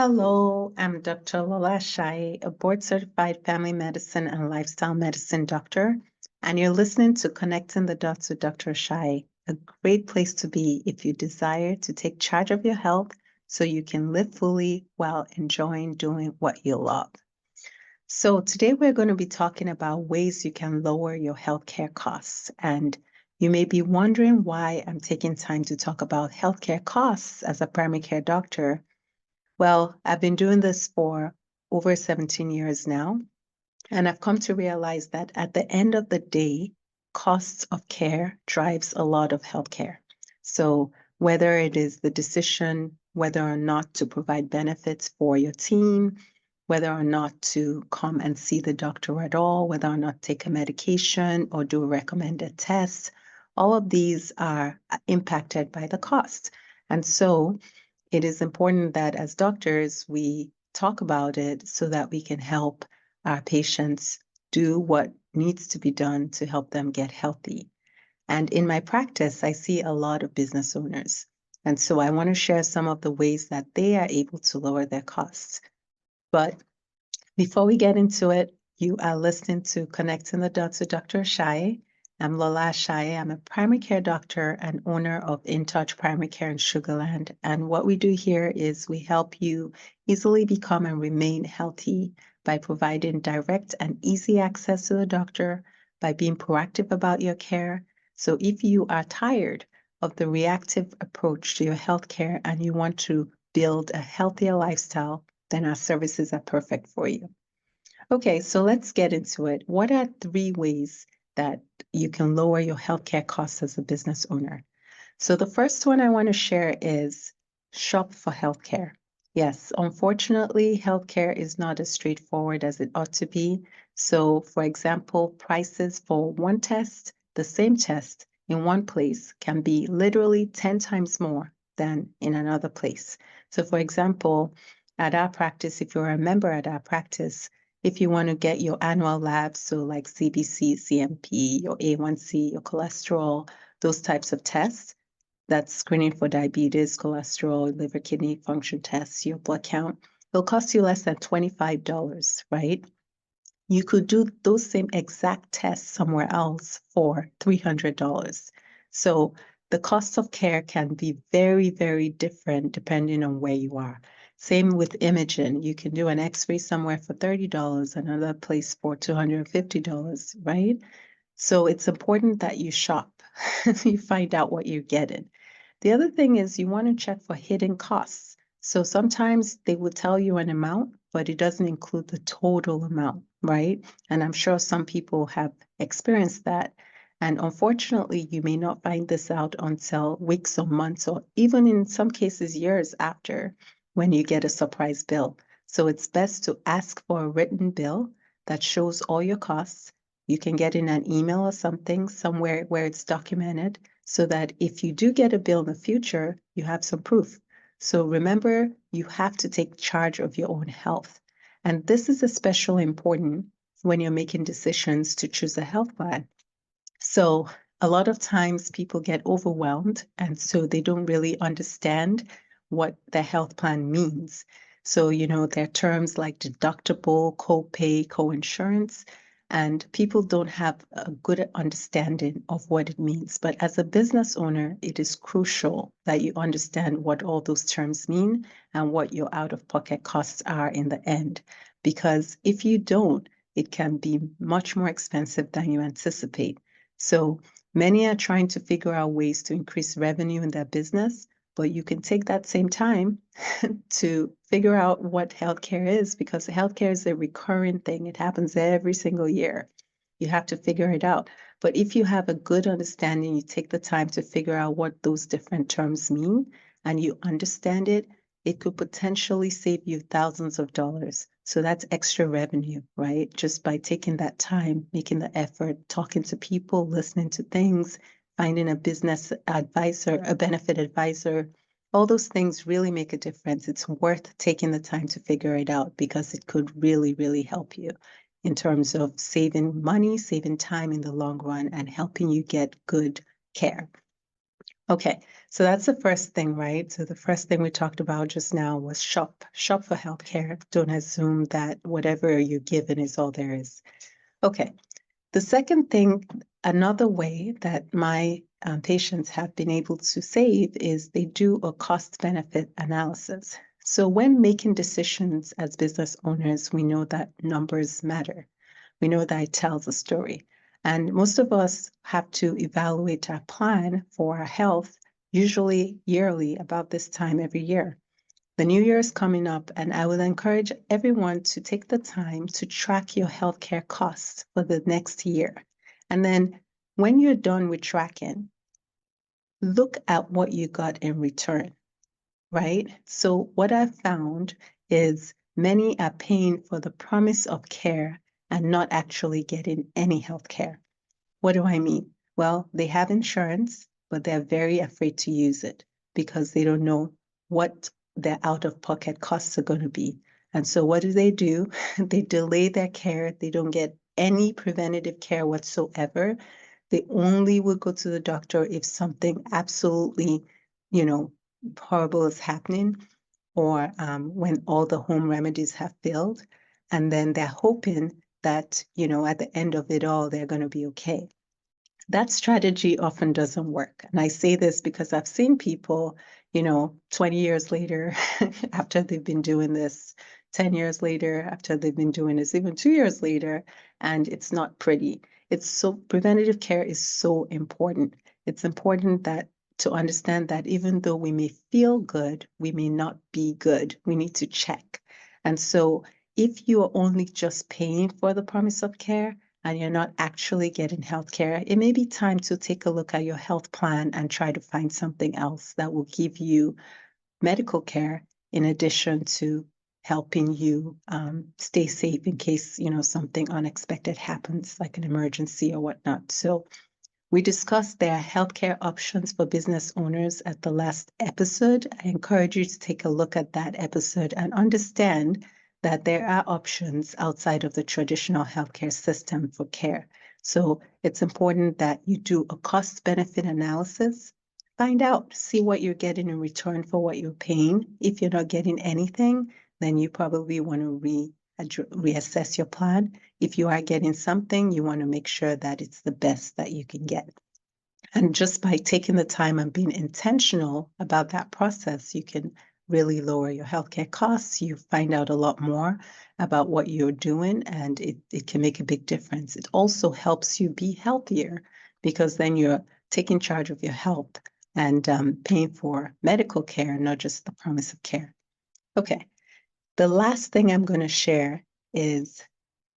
Hello, I'm Dr. Lola Ashaye, a board-certified family medicine and lifestyle medicine doctor, and you're listening to Connecting the Dots with Dr. Ashaye, a great place to be if you desire to take charge of your health so you can live fully while enjoying doing what you love. So today we're going to be talking about ways you can lower your healthcare costs. And you may be wondering why I'm taking time to talk about healthcare costs as a primary care doctor. Well, I've been doing this for over 17 years now, and I've come to realize that at the end of the day, costs of care drives a lot of healthcare. So whether it is the decision whether or not to provide benefits for your team, whether or not to come and see the doctor at all, whether or not take a medication or do a recommended test, all of these are impacted by the cost. And so it is important that as doctors, we talk about it so that we can help our patients do what needs to be done to help them get healthy. And in my practice, I see a lot of business owners. And so I want to share some of the ways that they are able to lower their costs. But before we get into it, you are listening to Connecting the Dots with Dr. Ashaye. I'm Lola Ashaye. I'm a primary care doctor and owner of InTouch Primary Care in Sugar Land. And what we do here is we help you easily become and remain healthy by providing direct and easy access to the doctor, by being proactive about your care. So if you are tired of the reactive approach to your healthcare and you want to build a healthier lifestyle, then our services are perfect for you. Okay, so let's get into it. What are 3 ways that you can lower your healthcare costs as a business owner? So the first one I want to share is shop for healthcare. Yes, unfortunately, healthcare is not as straightforward as it ought to be. So, for example, prices for one test, the same test in one place can be literally 10 times more than in another place. So, for example, at our practice, if you're a member at our practice, if you want to get your annual labs, so like CBC, CMP, your A1C, your cholesterol, those types of tests, that's screening for diabetes, cholesterol, liver, kidney function tests, your blood count, it'll cost you less than $25, right? You could do those same exact tests somewhere else for $300. So the cost of care can be very, very different depending on where you are. Same with imaging. You can do an x-ray somewhere for $30, another place for $250, right? So it's important that you shop, you find out what you're getting. The other thing is you want to check for hidden costs. So sometimes they will tell you an amount, but it doesn't include the total amount, right? And I'm sure some people have experienced that. And unfortunately, you may not find this out until weeks or months, or even in some cases, years after when you get a surprise bill. So it's best to ask for a written bill that shows all your costs. You can get in an email or something somewhere where it's documented so that if you do get a bill in the future, you have some proof. So remember, you have to take charge of your own health. And this is especially important when you're making decisions to choose a health plan. So a lot of times people get overwhelmed, and so they don't really understand what the health plan means. So, there are terms like deductible, copay, coinsurance, and people don't have a good understanding of what it means. But as a business owner, it is crucial that you understand what all those terms mean and what your out-of-pocket costs are in the end. Because if you don't, it can be much more expensive than you anticipate. So many are trying to figure out ways to increase revenue in their business, but you can take that same time to figure out what healthcare is, because healthcare is a recurring thing. It happens every single year. You have to figure it out. But if you have a good understanding, you take the time to figure out what those different terms mean, and you understand it, it could potentially save you thousands of dollars. So that's extra revenue, right? Just by taking that time, making the effort, talking to people, listening to things, finding a business advisor, a benefit advisor, all those things really make a difference. It's worth taking the time to figure it out because it could really, really help you in terms of saving money, saving time in the long run, and helping you get good care. Okay, so that's the first thing, right? So the first thing we talked about just now was shop for healthcare. Don't assume that whatever you're given is all there is. Okay, the second thing, another way that my patients have been able to save is they do a cost-benefit analysis. So when making decisions as business owners, we know that numbers matter. We know that it tells a story. And most of us have to evaluate our plan for our health, usually yearly, about this time every year. The new year is coming up, and I will encourage everyone to take the time to track your healthcare costs for the next year. And then when you're done with tracking, look at what you got in return, right? So what I've found is many are paying for the promise of care and not actually getting any health care. What do I mean? Well, they have insurance, but they're very afraid to use it because they don't know what their out-of-pocket costs are going to be. And so what do? They delay their care. They don't get any preventative care whatsoever. They only will go to the doctor if something absolutely, horrible is happening, or when all the home remedies have failed. And then they're hoping that, at the end of it all, they're going to be okay. That strategy often doesn't work. And I say this because I've seen people, 20 years later, after they've been doing this, 10 years later, after they've been doing this, even 2 years later, and it's not pretty. Preventative care is so important. It's important that to understand that even though we may feel good, we may not be good. We need to check. And so if you are only just paying for the promise of care, and you're not actually getting health care, it may be time to take a look at your health plan and try to find something else that will give you medical care in addition to helping you stay safe in case, something unexpected happens, like an emergency or whatnot. So we discussed their healthcare options for business owners at the last episode. I encourage you to take a look at that episode and understand that there are options outside of the traditional healthcare system for care. So it's important that you do a cost-benefit analysis. Find out, see what you're getting in return for what you're paying. If you're not getting anything, then you probably want to reassess your plan. If you are getting something, you want to make sure that it's the best that you can get. And just by taking the time and being intentional about that process, you can really lower your healthcare costs. You find out a lot more about what you're doing, and it can make a big difference. It also helps you be healthier because then you're taking charge of your health and paying for medical care, not just the promise of care. Okay, the last thing I'm going to share is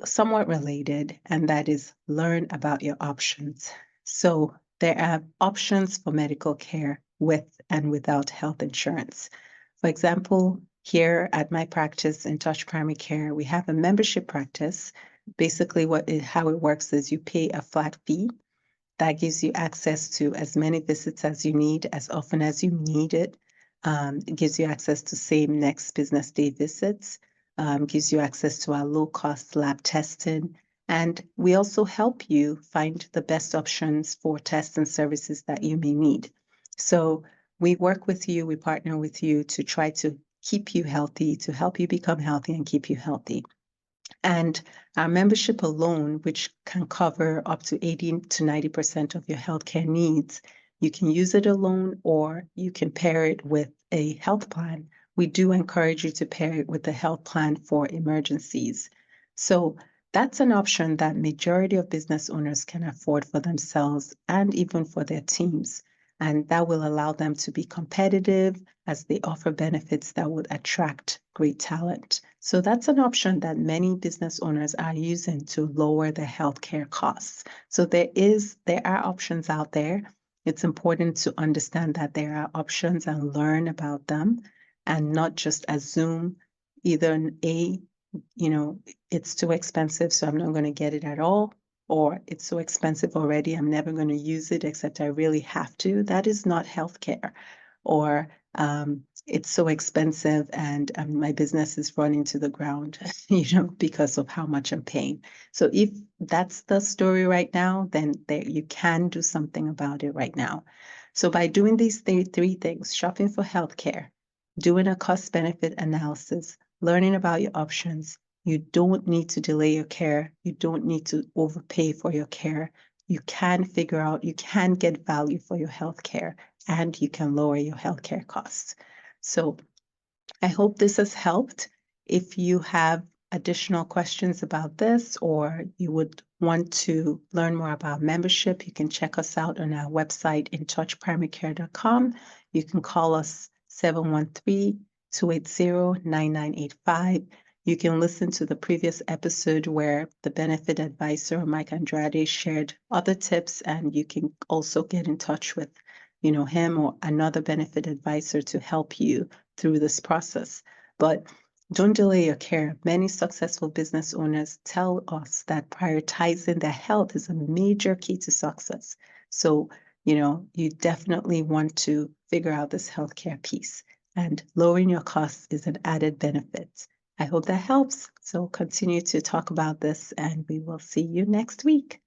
somewhat related, and that is learn about your options. So there are options for medical care with and without health insurance. For example, here at my practice InTouch Primary Care, we have a membership practice. Basically, how it works is you pay a flat fee that gives you access to as many visits as you need, as often as you need it. It gives you access to same next business day visits, gives you access to our low-cost lab testing, and we also help you find the best options for tests and services that you may need. So we work with you, we partner with you to try to keep you healthy, to help you become healthy and keep you healthy. And our membership alone, which can cover up to 80 to 90% of your healthcare needs, you can use it alone or you can pair it with a health plan. We do encourage you to pair it with a health plan for emergencies. So that's an option that majority of business owners can afford for themselves and even for their teams. And that will allow them to be competitive as they offer benefits that would attract great talent. So that's an option that many business owners are using to lower their healthcare costs. So there are options out there. It's important to understand that there are options and learn about them and not just assume either it's too expensive, so I'm not going to get it at all, or it's so expensive already, I'm never going to use it except I really have to. That is not healthcare. Or it's so expensive and my business is running to the ground, because of how much I'm paying. So if that's the story right now, then you can do something about it right now. So by doing these three things, shopping for healthcare, doing a cost-benefit analysis, learning about your options, you don't need to delay your care. You don't need to overpay for your care. You can figure out, you can get value for your healthcare, and you can lower your healthcare costs. So I hope this has helped. If you have additional questions about this, or you would want to learn more about membership, you can check us out on our website, intouchprimarycare.com. You can call us 713-280-9985. You can listen to the previous episode where the benefit advisor, Mike Andrade, shared other tips, and you can also get in touch with, him or another benefit advisor to help you through this process. But don't delay your care. Many successful business owners tell us that prioritizing their health is a major key to success. So, you definitely want to figure out this healthcare piece, and lowering your costs is an added benefit. I hope that helps. So continue to talk about this, and we will see you next week.